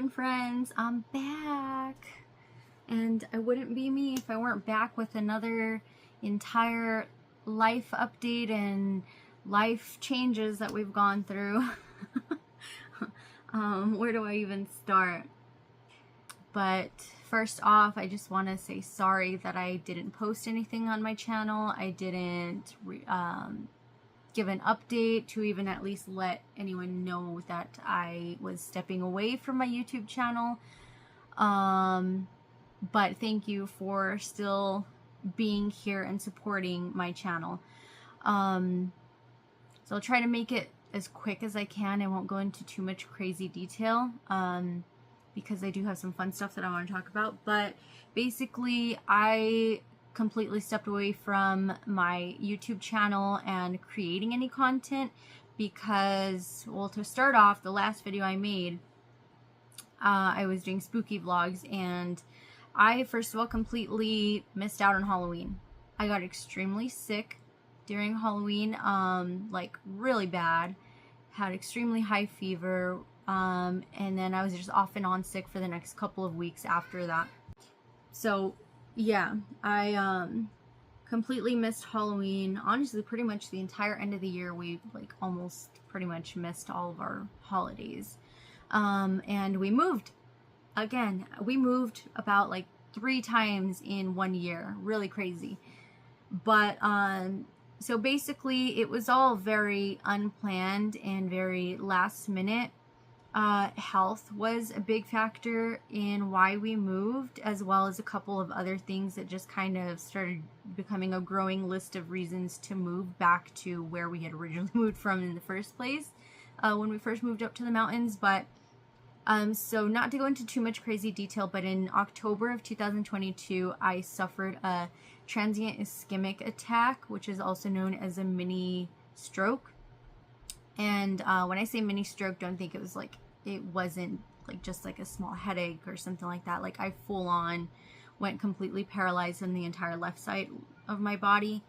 on, friends? I'm back, and I wouldn't be me if I weren't back with another entire life update and life changes that we've gone through. Where do I even start? But first off, I just want to say sorry that I didn't post anything on my channel. I didn't give an update to even at least let anyone know that I was stepping away from my YouTube channel. But thank you for still being here and supporting my channel. So I'll try to make it as quick as I can. I won't go into too much crazy detail because I do have some fun stuff that I want to talk about. But basically, I completely stepped away from my YouTube channel and creating any content because, well, to start off, the last video I made, I was doing spooky vlogs, and I first of all completely missed out on Halloween. I got extremely sick during Halloween, like really bad, had extremely high fever, and then I was just off and on sick for the next couple of weeks after that. So yeah, I completely missed Halloween. Honestly, pretty much the entire end of the year, we like almost pretty much missed all of our holidays. And we moved again. We moved about like 3 times in 1 year. Really crazy. But so basically it was all very unplanned and very last minute. Health was a big factor in why we moved, as well as a couple of other things that just kind of started becoming a growing list of reasons to move back to where we had originally moved from in the first place, when we first moved up to the mountains. But so not to go into too much crazy detail, but in October of 2022, I suffered a transient ischemic attack, which is also known as a mini stroke. And when I say mini stroke, don't think it wasn't like just like a small headache or something like that. Like I full on went completely paralyzed in the entire left side of my body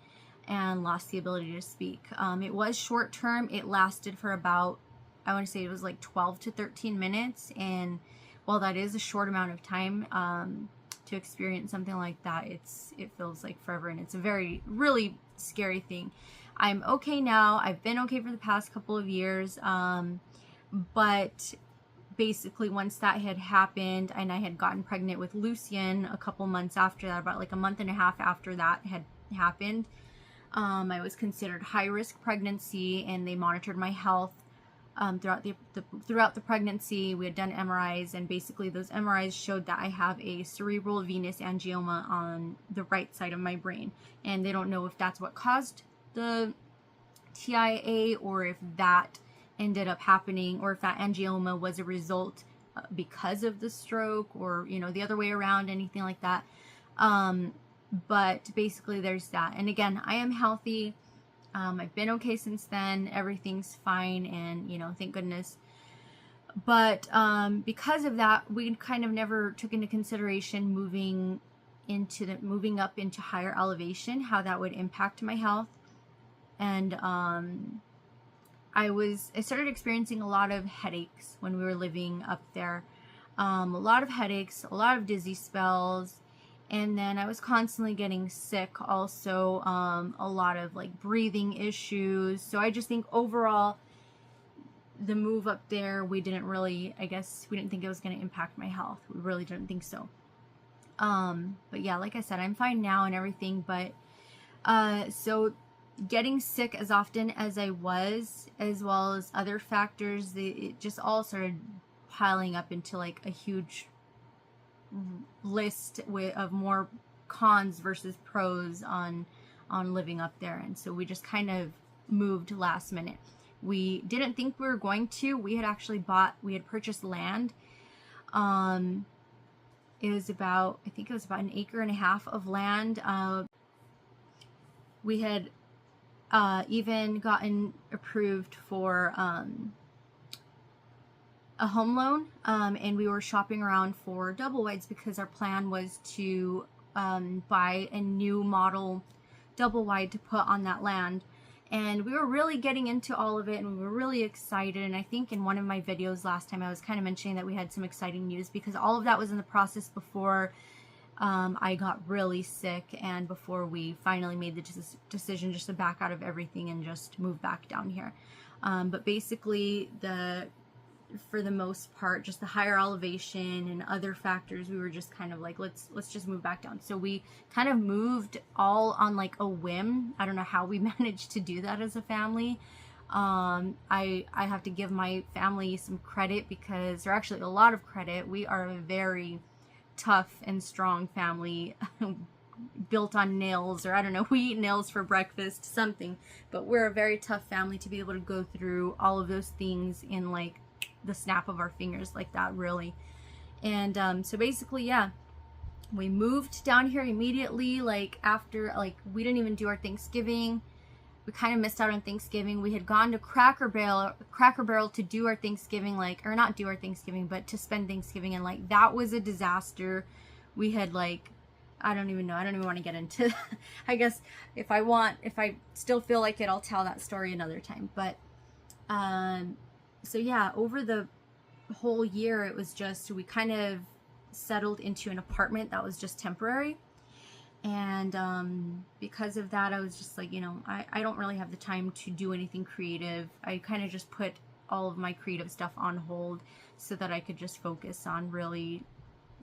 and lost the ability to speak. It was short term. It lasted for about, I want to say it was like 12 to 13 minutes. And while that is a short amount of time to experience something like that, it feels like forever. And it's a really scary thing. I'm okay now. I've been okay for the past couple of years. But basically once that had happened and I had gotten pregnant with Lucian a couple months after that, about like a month and a half after that had happened, I was considered high risk pregnancy, and they monitored my health throughout the pregnancy. We had done MRIs, and basically those MRIs showed that I have a cerebral venous angioma on the right side of my brain, and they don't know if that's what caused the TIA or if that ended up happening, or if that angioma was a result because of the stroke, or the other way around, anything like that. But basically there's that. And again, I am healthy. I've been okay since then. Everything's fine, and thank goodness. But because of that, we kind of never took into consideration moving up into higher elevation, how that would impact my health. And I started experiencing a lot of headaches when we were living up there. A lot of headaches, a lot of dizzy spells, and then I was constantly getting sick also. A lot of like breathing issues. So I just think overall, the move up there, we didn't think it was going to impact my health. We really didn't think so. But yeah, like I said, I'm fine now and everything. But so getting sick as often as I was, as well as other factors, it just all started piling up into like a huge list of more cons versus pros on living up there. And so we just kind of moved last minute. We didn't think we were going to. We had purchased land. It was about, I think it was about 1.5 acres of land. We had even gotten approved for a home loan, and we were shopping around for double wides because our plan was to buy a new model double wide to put on that land. And we were really getting into all of it, and we were really excited. And I think in one of my videos last time I was kind of mentioning that we had some exciting news, because all of that was in the process before I got really sick, and before we finally made the decision just to back out of everything and just move back down here. But basically, for the most part, just the higher elevation and other factors, we were just kind of like, let's just move back down. So we kind of moved all on like a whim. I don't know how we managed to do that as a family. I have to give my family some credit, because, or actually a lot of credit. We are a very tough and strong family, built on nails, or I don't know, we eat nails for breakfast, something. But we're a very tough family to be able to go through all of those things in like the snap of our fingers like that, really. And so basically, yeah, we moved down here immediately, like after, like, we didn't even do our Thanksgiving. We kind of missed out on Thanksgiving. We had gone to Cracker Barrel to do our Thanksgiving, like, or not do our Thanksgiving, but to spend Thanksgiving, and like that was a disaster. We had like, I don't even know, I don't even want to get into I guess if I still feel like it, I'll tell that story another time. But so yeah, over the whole year, it was just, we kind of settled into an apartment that was just temporary. And because of that, I was just like, you know, I don't really have the time to do anything creative. I kind of just put all of my creative stuff on hold so that I could just focus on really,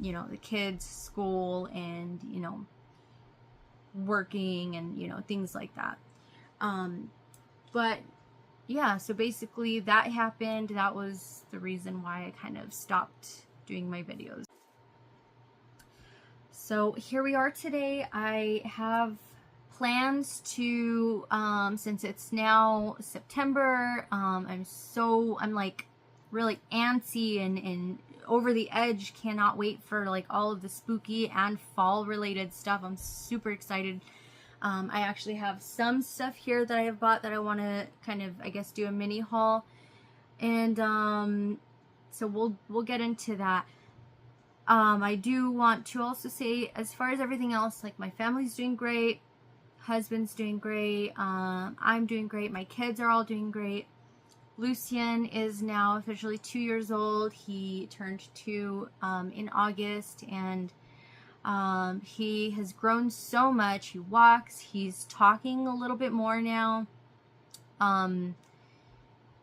you know, the kids, school, and, you know, working, and, you know, things like that. But yeah, so basically that happened. That was the reason why I kind of stopped doing my videos. So here we are today. I have plans to, since it's now September, I'm like really antsy and over the edge. Cannot wait for like all of the spooky and fall related stuff. I'm super excited. I actually have some stuff here that I have bought that I want to kind of, I guess, do a mini haul, and so we'll get into that. I do want to also say, as far as everything else, like, my family's doing great, husband's doing great, I'm doing great, my kids are all doing great. Lucien is now officially 2 years old. He turned 2 in August, and he has grown so much. He walks, he's talking a little bit more now.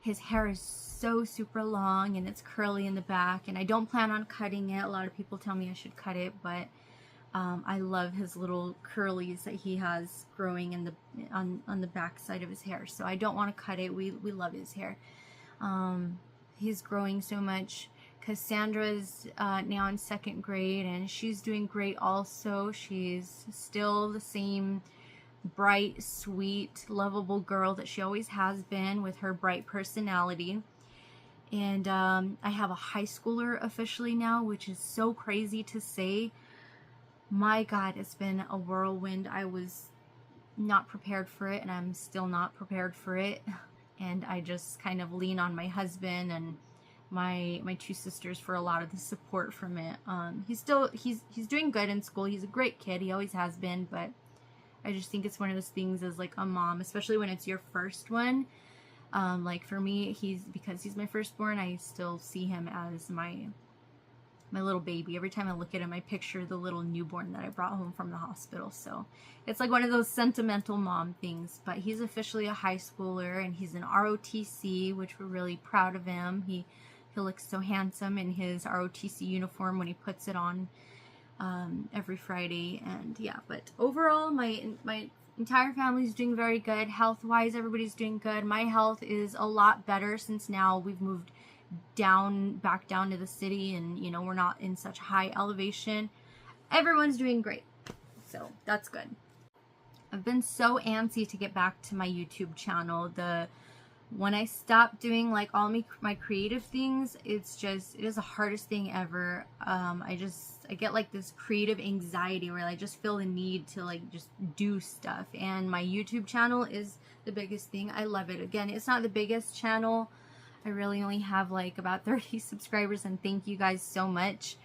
His hair is so super long, and it's curly in the back, and I don't plan on cutting it. A lot of people tell me I should cut it, but I love his little curlies that he has growing in the on the back side of his hair, so I don't want to cut it. We love his hair. He's growing so much. Cassandra's now in 2nd grade, and she's doing great also. She's still the same bright, sweet, lovable girl that she always has been, with her bright personality. And I have a high schooler officially now, which is so crazy to say. My God, it's been a whirlwind. I was not prepared for it, and I'm still not prepared for it. And I just kind of lean on my husband and my 2 sisters for a lot of the support from it. He's doing good in school. He's a great kid. He always has been, but I just think it's one of those things as like a mom, especially when it's your first one. Like for me, because he's my firstborn, I still see him as my little baby. Every time I look at him, I picture the little newborn that I brought home from the hospital. So it's like one of those sentimental mom things. But he's officially a high schooler, and he's an ROTC, which we're really proud of him. He looks so handsome in his ROTC uniform when he puts it on every Friday. And yeah, but overall, my entire family's doing very good. Health-wise, everybody's doing good. My health is a lot better since now we've moved back down to the city, and, you know, we're not in such high elevation. Everyone's doing great, so that's good. I've been so antsy to get back to my YouTube channel. When I stopped doing like all my creative things, it is the hardest thing ever. I get like this creative anxiety where I just feel the need to like just do stuff, and my YouTube channel is the biggest thing. I love it. Again, it's not the biggest channel. I really only have like about 30 subscribers, and thank you guys so much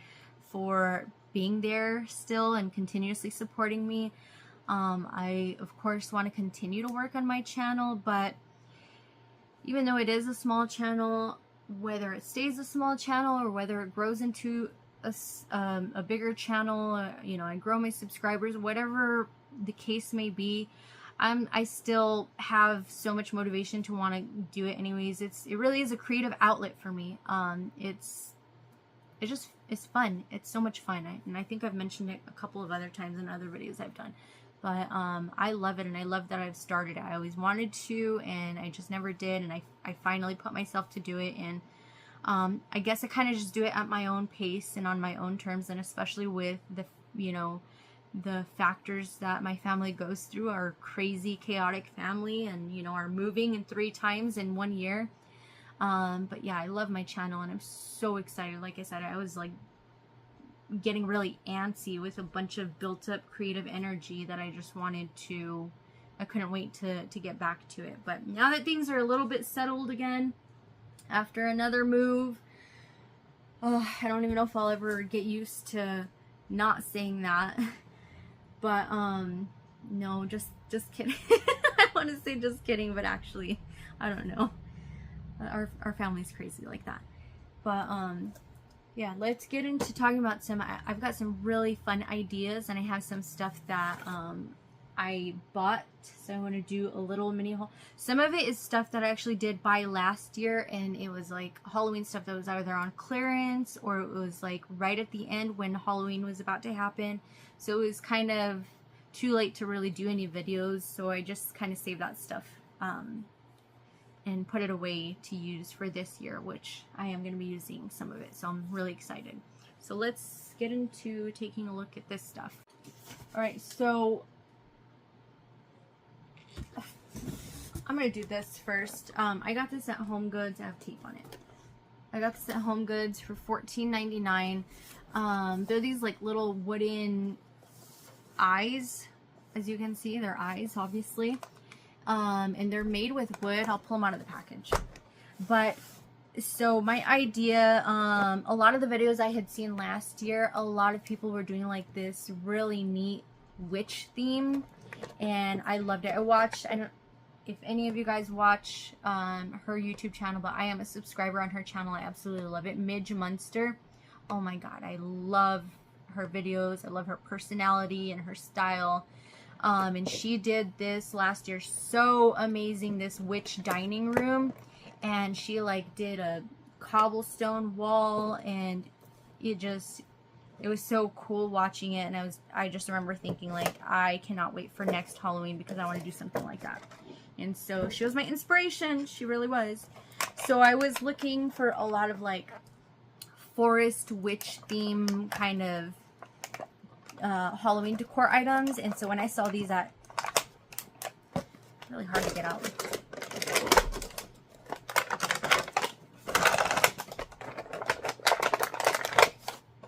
for being there still and continuously supporting me. I, of course, want to continue to work on my channel, but even though it is a small channel, whether it stays a small channel or whether it grows into a bigger channel, you know, I grow my subscribers, whatever the case may be, I still have so much motivation to want to do it anyways. It really is a creative outlet for me. It's fun. It's so much fun. And I think I've mentioned it a couple of other times in other videos I've done. But I love it, and I love that I've started it. I always wanted to, and I just never did, and I finally put myself to do it. And I guess I kind of just do it at my own pace and on my own terms, and especially with the, you know, the factors that my family goes through, our crazy, chaotic family, and, you know, our moving in 3 times in 1 year. But yeah, I love my channel, and I'm so excited. Like I said, I was like getting really antsy with a bunch of built up creative energy that I just wanted to, I couldn't wait to get back to it. But now that things are a little bit settled again after another move, oh, I don't even know if I'll ever get used to not saying that. But no, just kidding. I want to say just kidding, but actually I don't know. Our family's crazy like that. But yeah, let's get into talking about I've got some really fun ideas, and I have some stuff that I bought, so I want to do a little mini haul. Some of it is stuff that I actually did buy last year, and it was like Halloween stuff that was either on clearance or it was like right at the end when Halloween was about to happen. So it was kind of too late to really do any videos, so I just kind of saved that stuff and put it away to use for this year, which I am going to be using some of it, so I'm really excited. So let's get into taking a look at this stuff. Alright, so I'm going to do this first. I got this at Home Goods. I have tape on it. I got this at Home Goods for $14.99. They're these like little wooden eyes. As you can see, they're eyes, obviously. And they're made with wood. I'll pull them out of the package. But so my idea, a lot of the videos I had seen last year, a lot of people were doing like this really neat witch theme, and I loved it. I don't know if any of you guys watch her YouTube channel, but I am a subscriber on her channel. I absolutely love it. Midge Munster. Oh my god, I love her videos. I love her personality and her style. And she did this last year so amazing, this witch dining room, and she like did a cobblestone wall, and it was so cool watching it. And I just remember thinking like, I cannot wait for next Halloween because I want to do something like that. And so she was my inspiration. She really was. So I was looking for a lot of like forest witch theme kind of Halloween decor items, and so when I saw these at, really hard to get out.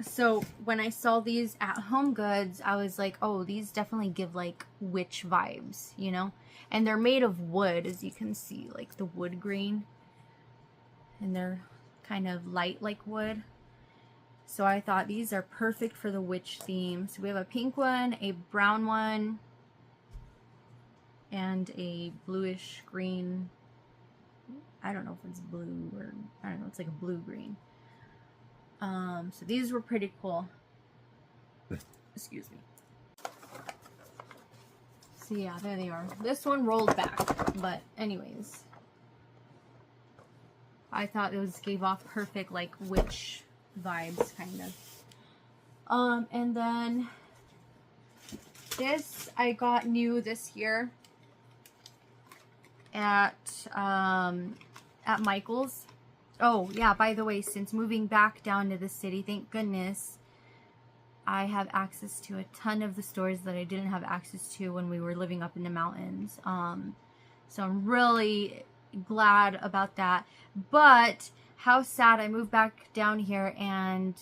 So when I saw these at Home Goods, I was like, oh, these definitely give like witch vibes, you know? And they're made of wood, as you can see, like the wood grain, and they're kind of light like wood. So I thought these are perfect for the witch theme. So we have a pink one, a brown one, and a bluish green. I don't know if it's blue or, I don't know, it's like a blue-green. So these were pretty cool. Excuse me. So yeah, there they are. This one rolled back, but anyways. I thought those gave off perfect, like, witch vibes, kind of. And then this I got new this year at Michael's. Oh yeah, by the way, since moving back down to the city, thank goodness, I have access to a ton of the stores that I didn't have access to when we were living up in the mountains. So I'm really glad about that. But how sad, I moved back down here, and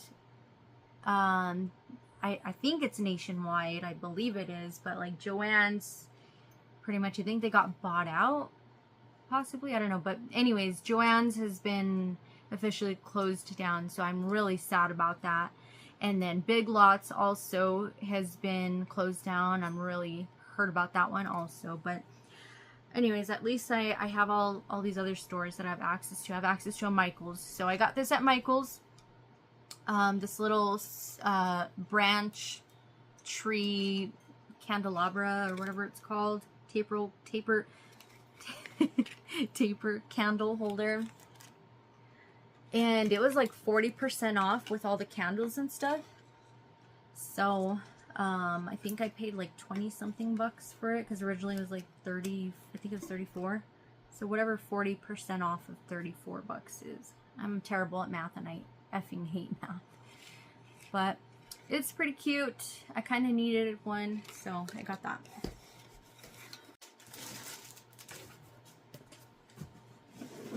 I think it's nationwide. I believe it is, but like Joann's, pretty much, I think they got bought out, possibly, I don't know. But anyways, Joann's has been officially closed down, so I'm really sad about that. And then Big Lots also has been closed down. I'm really heard about that one also. But anyways, at least I have all these other stores that I have access to. I have access to a Michael's. So I got this at Michael's. This little branch tree candelabra or whatever it's called. Taper candle holder. And it was like 40% off with all the candles and stuff. So I think I paid like 20 something bucks for it, because originally it was like 30, I think it was 34. So whatever 40% off of 34 bucks is. I'm terrible at math and I effing hate math. But it's pretty cute. I kind of needed one, so I got that.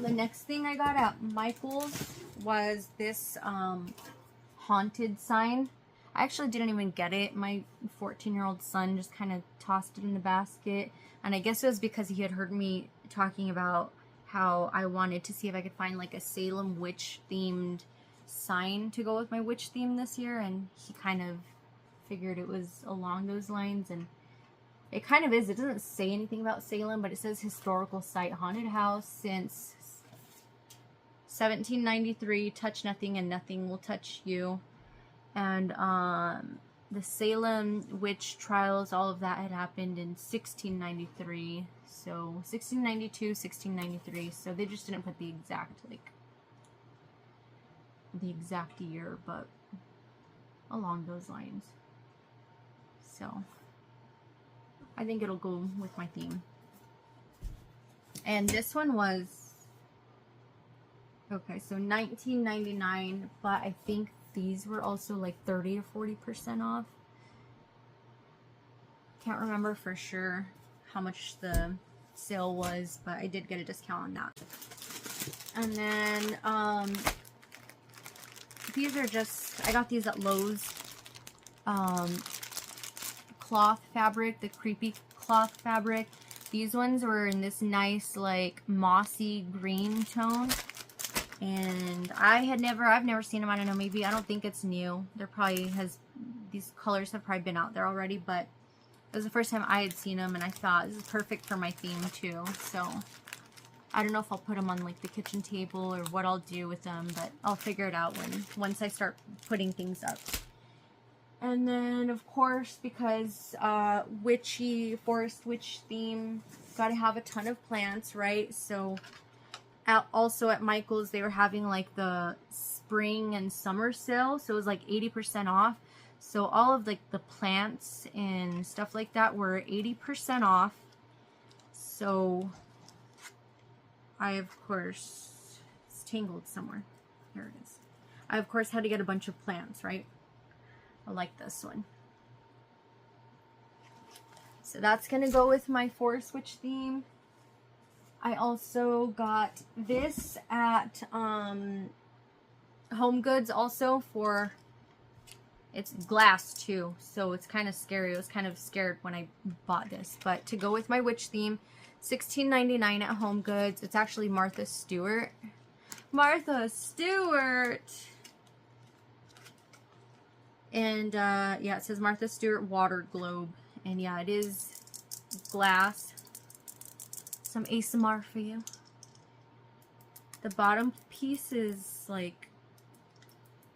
The next thing I got at Michael's was this haunted sign. I actually didn't even get it. My 14-year-old son just kind of tossed it in the basket. And I guess it was because he had heard me talking about how I wanted to see if I could find like a Salem witch themed sign to go with my witch theme this year. And he kind of figured it was along those lines. And it kind of is. It doesn't say anything about Salem, but it says historical site, haunted house since 1793, touch nothing and nothing will touch you. And the Salem witch trials, all of that had happened in 1693. So 1692, 1693. So they just didn't put the exact, like, the exact year, but along those lines. So I think it'll go with my theme. And this one was, okay, so $19.99, but I think these were also like 30 to 40% off. Can't remember for sure how much the sale was, but I did get a discount on that. And then these are just, I got these at Lowe's. Cloth fabric, the creepy cloth fabric. These ones were in this nice like mossy green tone. And I've never seen them. I don't know, maybe, I don't think it's new. There probably has, these colors have probably been out there already, but it was the first time I had seen them, and I thought this is perfect for my theme too. So I don't know if I'll put them on like the kitchen table or what I'll do with them, but I'll figure it out once I start putting things up. And then of course, because witchy, forest witch theme, gotta have a ton of plants, right? So also at Michael's, they were having like the spring and summer sale, so it was like 80% off. So all of like the plants and stuff like that were 80% off. So I of course, it's tangled somewhere. Here it is. I of course had to get a bunch of plants, right? I like this one. So that's gonna go with my forest witch theme. I also got this at Home Goods also for, it's glass too, so it's kind of scary. I was kind of scared when I bought this, but to go with my witch theme, $16.99 at Home Goods. It's actually Martha Stewart. Martha Stewart! And yeah, it says Martha Stewart water globe. And yeah, it is glass. Some ASMR for you. The bottom piece is like,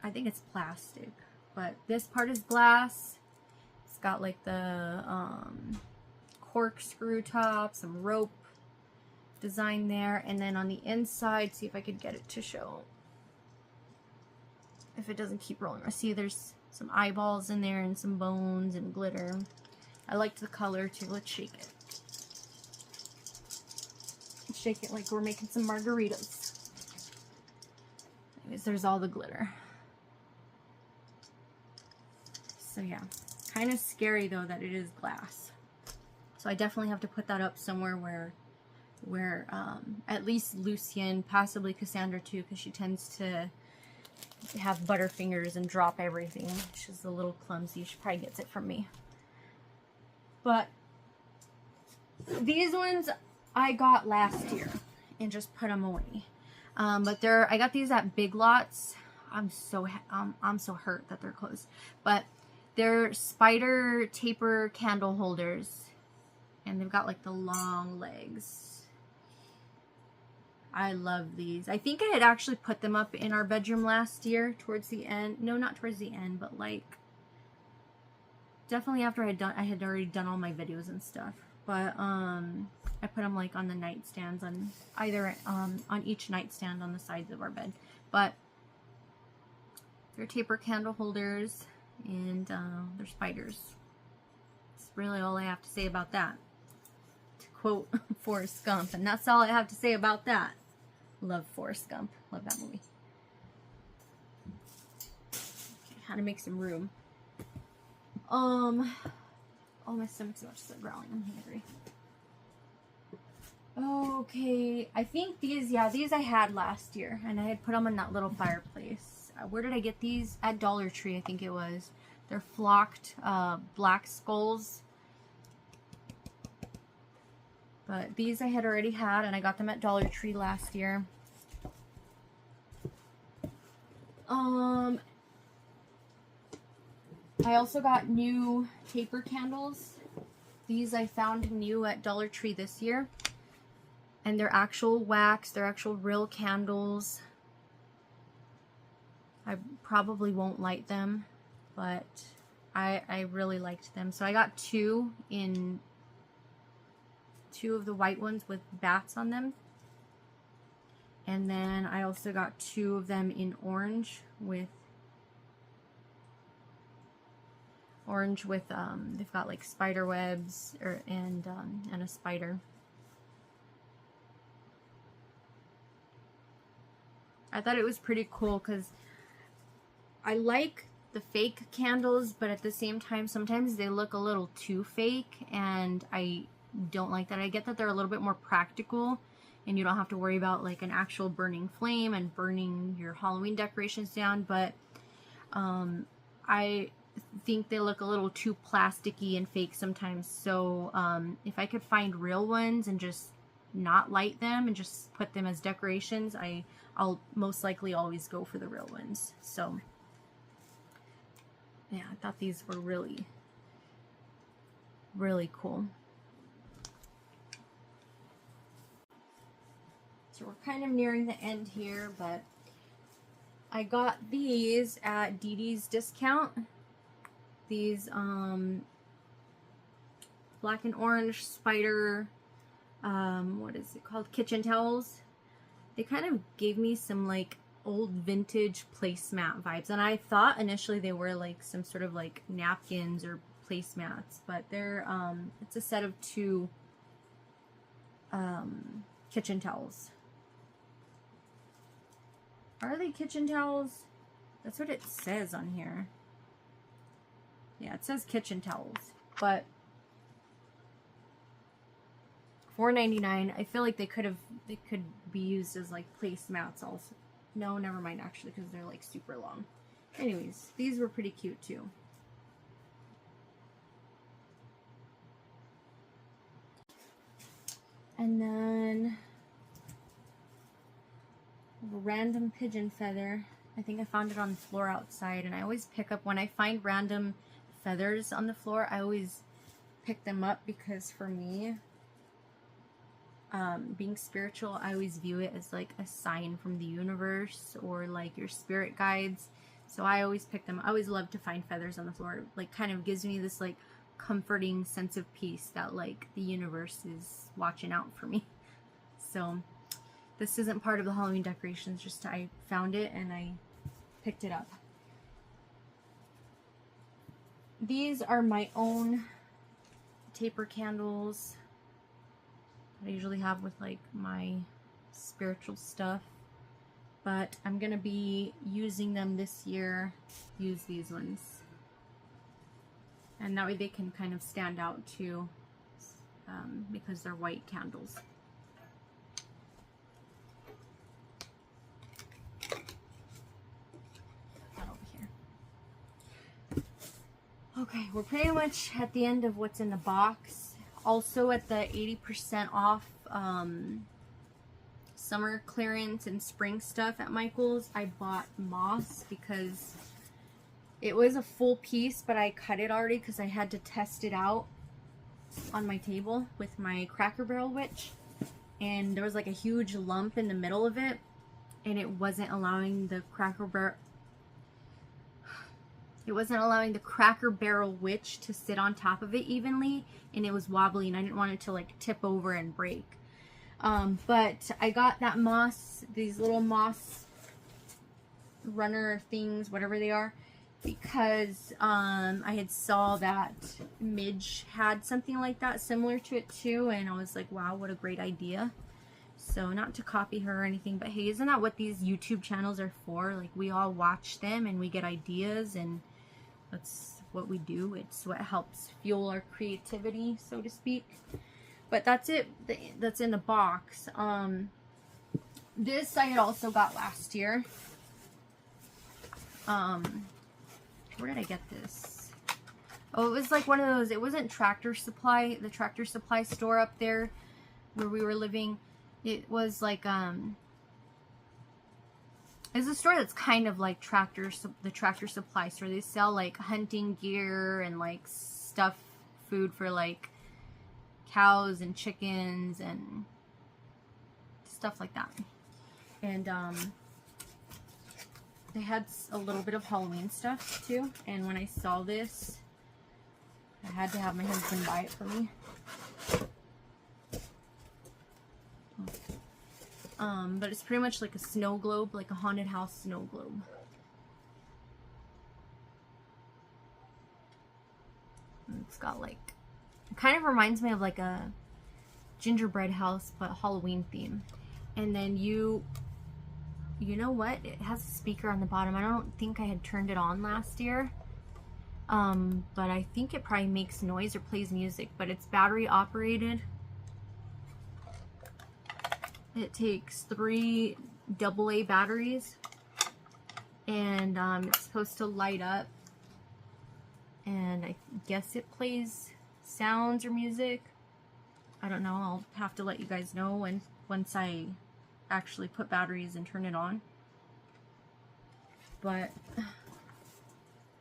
I think it's plastic, but this part is glass. It's got like the corkscrew top, some rope design there, and then on the inside, see if I could get it to show. If it doesn't keep rolling. I see there's some eyeballs in there and some bones and glitter. I liked the color too. Let's shake it. Shake it like we're making some margaritas. Anyways, there's all the glitter. So yeah, kind of scary though that it is glass. So I definitely have to put that up somewhere where at least Lucian, possibly Cassandra too, because she tends to have butterfingers and drop everything. She's a little clumsy. She probably gets it from me. But these ones I got last year and just put them away. But I got these at Big Lots. I'm so hurt that they're closed. But they're spider taper candle holders. And they've got like the long legs. I love these. I think I had actually put them up in our bedroom last year towards the end. No, not towards the end, but like definitely after I had already done all my videos and stuff. But I put them like on the nightstands, on either on each nightstand on the sides of our bed. But they're taper candle holders, and they're spiders. That's really all I have to say about that. To quote Forrest Gump, and that's all I have to say about that. Love Forrest Gump. Love that movie. Okay, how to make some room. Oh, my stomach's about to start growling. I'm hungry. Okay, I think these, yeah, these I had last year, and I had put them in that little fireplace. Where did I get these? At Dollar Tree, I think it was. They're flocked black skulls. But these I had already had, and I got them at Dollar Tree last year. I also got new taper candles. These I found new at Dollar Tree this year. And they're actual wax, they're actual real candles. I probably won't light them, but I really liked them. So I got two of the white ones with bats on them. And then I also got two of them in orange with they've got like spider webs and a spider. I thought it was pretty cool because I like the fake candles, but at the same time sometimes they look a little too fake, and I don't like that. I get that they're a little bit more practical and you don't have to worry about like an actual burning flame and burning your Halloween decorations down, but I think they look a little too plasticky and fake sometimes. So if I could find real ones and just not light them and just put them as decorations, I'll most likely always go for the real ones. So yeah, I thought these were really, really cool. So we're kind of nearing the end here, but I got these at Dee Dee's discount. These black and orange spider, what is it called? Kitchen towels. They kind of gave me some like old vintage placemat vibes, and I thought initially they were like some sort of like napkins or placemats, but they're it's a set of two kitchen towels. Are they kitchen towels? That's what it says on here. Yeah, it says kitchen towels, but $4.99. I feel like they could be used as like placemats also. No, never mind actually, because they're like super long. Anyways, these were pretty cute too. And then a random pigeon feather. I think I found it on the floor outside, and I always pick up when I find random feathers on the floor. I always pick them up because for me, being spiritual, I always view it as like a sign from the universe or like your spirit guides. So I always pick them. I always love to find feathers on the floor. It, like, kind of gives me this like comforting sense of peace that like the universe is watching out for me. So this isn't part of the Halloween decorations, just I found it and I picked it up. These are my own taper candles that I usually have with like my spiritual stuff, but I'm gonna be using them this year. Use these ones, and that way they can kind of stand out too, because they're white candles. Okay, we're pretty much at the end of what's in the box. Also at the 80% off summer clearance and spring stuff at Michael's, I bought moss because it was a full piece, but I cut it already because I had to test it out. on my table with my Cracker Barrel witch, and there was like a huge lump in the middle of it, and it wasn't allowing the Cracker Barrel witch to sit on top of it evenly, and it was wobbly, and I didn't want it to like tip over and break. But I got that moss, these little moss runner things, whatever they are, because I had saw that Midge had something like that similar to it too, and I was like, wow, what a great idea. So not to copy her or anything, but hey, isn't that what these YouTube channels are for? Like, we all watch them and we get ideas, and that's what we do. It's what helps fuel our creativity, so to speak. But that's it. That's in the box. This I had also got last year. Where did I get this? Oh, it was like one of those, it wasn't Tractor Supply, the Tractor Supply store up there where we were living. It was like, it's a store that's kind of like the Tractor Supply store. They sell like hunting gear and like stuff, food for like cows and chickens and stuff like that. And, they had a little bit of Halloween stuff too, and when I saw this, I had to have my husband buy it for me. But it's pretty much like a snow globe, like a haunted house snow globe. And it's got like, it kind of reminds me of like a gingerbread house, but Halloween theme. And then you know what? It has a speaker on the bottom. I don't think I had turned it on last year. But I think it probably makes noise or plays music, but it's battery operated. It takes 3 AA batteries, and it's supposed to light up, and I guess it plays sounds or music. I don't know. I'll have to let you guys know once I actually put batteries and turn it on. But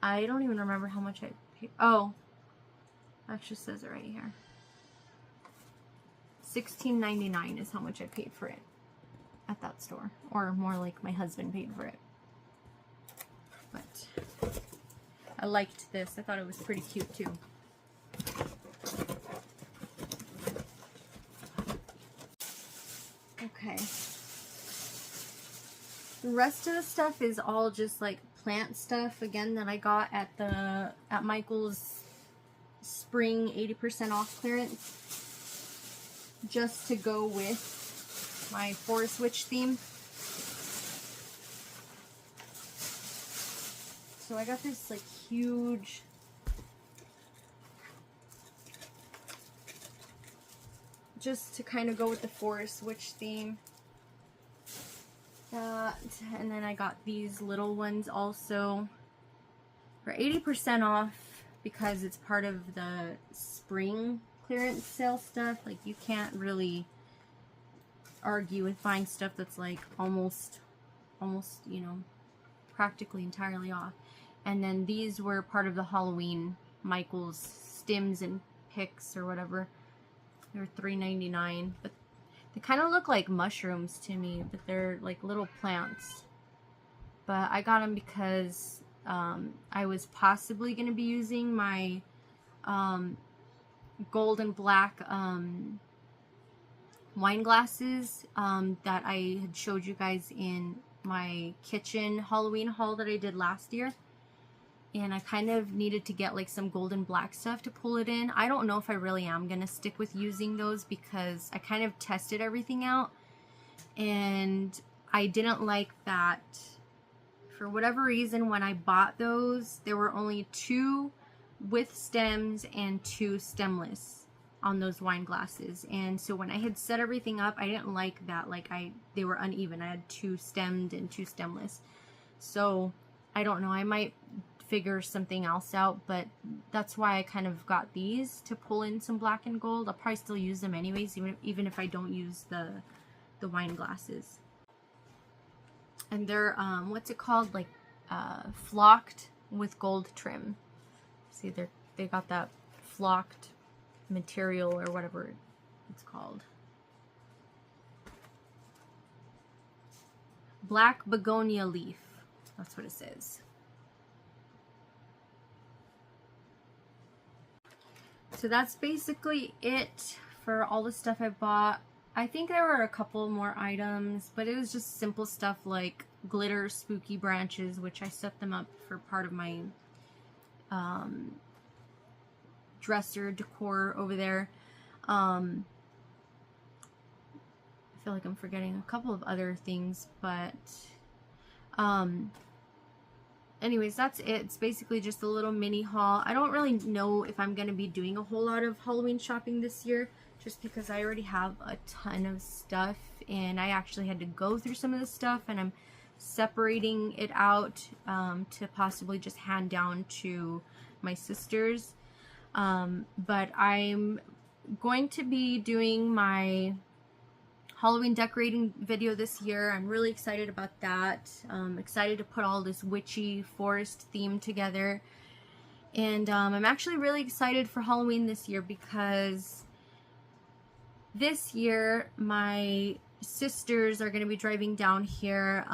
I don't even remember how much I paid. Oh, that just says it right here. $16.99 is how much I paid for it at that store, or more like my husband paid for it. But I liked this. I thought it was pretty cute too. Okay. The rest of the stuff is all just like plant stuff, again, that I got at Michael's spring 80% off clearance, just to go with my Forest Witch theme. So I got this like huge just to kind of go with the Forest Witch theme. And then I got these little ones also for 80% off because it's part of the spring clearance sale stuff. Like, you can't really argue with buying stuff that's like almost, you know, practically entirely off. And then these were part of the Halloween Michael's stems and picks or whatever. They were $3.99, but they kind of look like mushrooms to me, but they're like little plants. But I got them because I was possibly going to be using my gold and black wine glasses that I had showed you guys in my kitchen Halloween haul that I did last year. And I kind of needed to get like some gold and black stuff to pull it in. I don't know if I really am going to stick with using those because I kind of tested everything out. And I didn't like that. For whatever reason, when I bought those, there were only 2 with stems and 2 stemless on those wine glasses. And so when I had set everything up, I didn't like that. Like, they were uneven. I had 2 stemmed and 2 stemless. So I don't know. I might figure something else out, but that's why I kind of got these to pull in some black and gold. I'll probably still use them anyways, even if I don't use the wine glasses. And they're what's it called, like flocked with gold trim. See, they got that flocked material or whatever it's called. Black begonia leaf. That's what it says. So that's basically it for all the stuff I bought. I think there were a couple more items, but it was just simple stuff like glitter spooky branches, which I set them up for part of my dresser decor over there. I feel like I'm forgetting a couple of other things, but anyways, that's it. It's basically just a little mini haul. I don't really know if I'm going to be doing a whole lot of Halloween shopping this year, just because I already have a ton of stuff, and I actually had to go through some of the stuff, and I'm separating it out to possibly just hand down to my sisters. But I'm going to be doing my Halloween decorating video this year. I'm really excited about that. Excited to put all this witchy forest theme together. And I'm actually really excited for Halloween this year because this year my sisters are going to be driving down here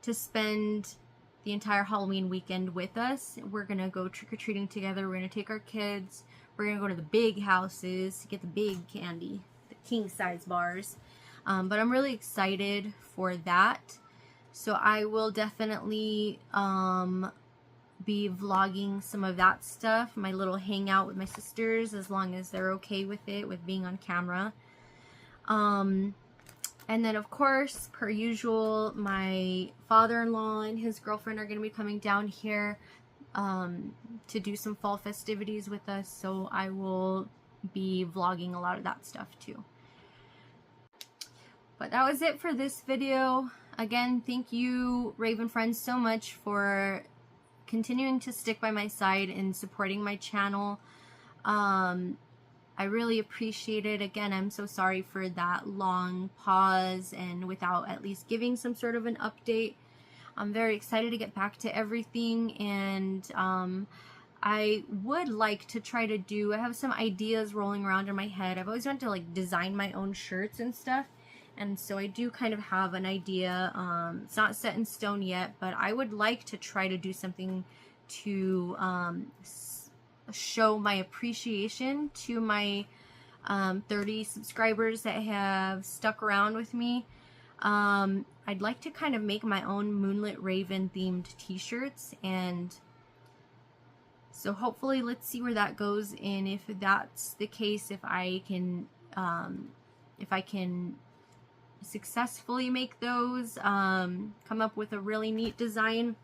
to spend the entire Halloween weekend with us. We're going to go trick-or-treating together. We're going to take our kids. We're going to go to the big houses to get the big candy, the king-size bars. But I'm really excited for that. So I will definitely be vlogging some of that stuff, my little hangout with my sisters, as long as they're okay with it, with being on camera. And then, of course, per usual, my father-in-law and his girlfriend are going to be coming down here to do some fall festivities with us. So I will be vlogging a lot of that stuff too. But that was it for this video. Again, thank you, Raven friends, so much for continuing to stick by my side and supporting my channel. I really appreciate it. Again, I'm so sorry for that long pause and without at least giving some sort of an update. I'm very excited to get back to everything, and I would like to try to do, I have some ideas rolling around in my head. I've always wanted to like design my own shirts and stuff, and so I do kind of have an idea. It's not set in stone yet, but I would like to try to do something to show my appreciation to my 30 subscribers that have stuck around with me. I'd like to kind of make my own Moonlit Raven themed t-shirts, and so hopefully let's see where that goes, and if that's the case, if I can successfully make those, come up with a really neat design,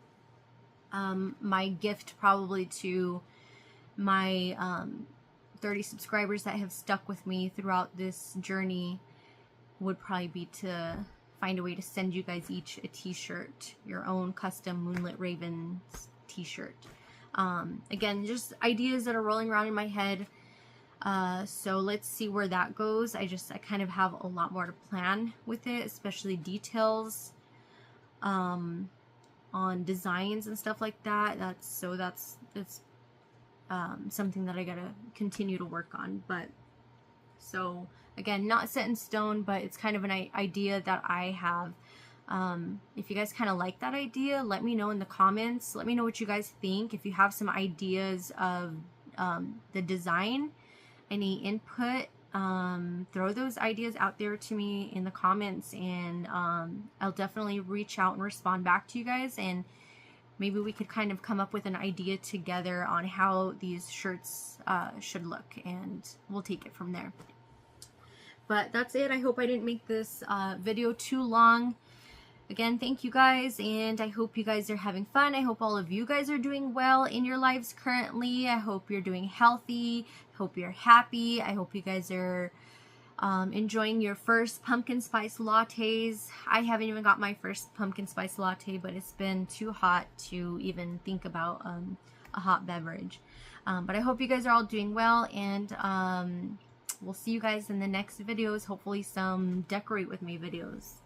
my gift probably to my 30 subscribers that have stuck with me throughout this journey would probably be to find a way to send you guys each a t-shirt, your own custom Moonlit Ravens t-shirt. Again, just ideas that are rolling around in my head. So let's see where that goes. I kind of have a lot more to plan with it, especially details on designs and stuff like that. That's something that I gotta continue to work on. But so again, not set in stone, but it's kind of an idea that I have. If you guys kind of like that idea, let me know in the comments. Let me know what you guys think. If you have some ideas of the design, any input, throw those ideas out there to me in the comments, and I'll definitely reach out and respond back to you guys, and maybe we could kind of come up with an idea together on how these shirts should look, and we'll take it from there. But that's it. I hope I didn't make this video too long. Again, thank you guys, and I hope you guys are having fun. I hope all of you guys are doing well in your lives currently. I hope you're doing healthy. I hope you're happy. I hope you guys are enjoying your first pumpkin spice lattes. I haven't even got my first pumpkin spice latte, but it's been too hot to even think about a hot beverage. But I hope you guys are all doing well, and we'll see you guys in the next videos. Hopefully some decorate with me videos.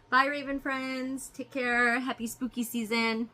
Bye, Raven friends. Take care. Happy spooky season.